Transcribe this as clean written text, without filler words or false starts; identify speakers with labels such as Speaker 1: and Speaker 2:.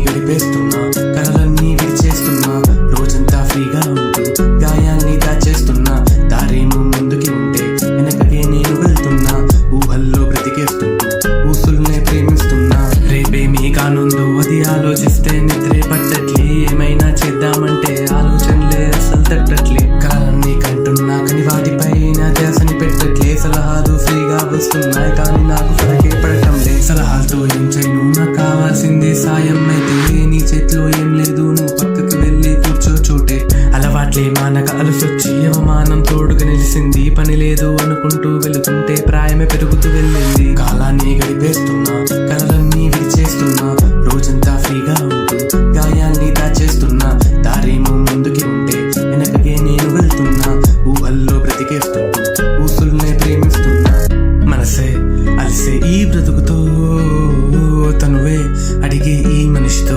Speaker 1: గడిపేస్తున్నా, కలలన్నీ విడిచేస్తున్నా, రోజంతా ఫ్రీగా ఉంటూ గాయాన్ని దాచేస్తున్నా. దారేమో ముందుకి ఉంటే వెనకకే నేను వెళ్తున్నా, ఊహల్లో బ్రతికేస్తుంటూ ఊసుల్నే ప్రేమిస్తున్నా. రేపేమీ కానుందో అది ఆలోచిస్తే నిద్రే పట్టట్లే, ఏమైనా చేద్దామంటే ఆలోచనలే అసలు తట్టట్లే. కలలన్నీ కంటున్నా కానీ వాటిపైన ధ్యాసని పెట్టట్లే. సలహాలు ఫ్రీగా వస్తున్నాయి కానీ నాకు ఫరకే పడటంలే. సలహాలతో ఏం చేయను, నాకు కావాల్సిందే సాయం. అయితే నీ చేతిలో ఏం లేదు, నువ్వు పక్కకు వెళ్ళి కూర్చో చోటే. అలవాట్లే మానక అలసొచ్చి అవమానం తోడుగా నిలిసింది. పని లేదు అనుకుంటూ వెళుతుంటే ప్రాయమే పెరుగుతూ వెళ్ళింది. కాలాన్ని గడిపేస్తున్నా, కలలన్నీ విడిచేస్తున్నా, రోజంతా ఫ్రీగా ఉంటూ గాయాన్ని దాచేస్తున్నా. దారేమో ముందుకి ఉంటే వెనకకే నేను వెళ్తున్నా, ఊహల్లో బ్రతికేస్తుంటూ ఊసుల్నే ప్రేమిస్తున్నా. మనసే అలిసే ఈ బ్రతుకుతో, తనువే అడిగే ఈ మనిషితో.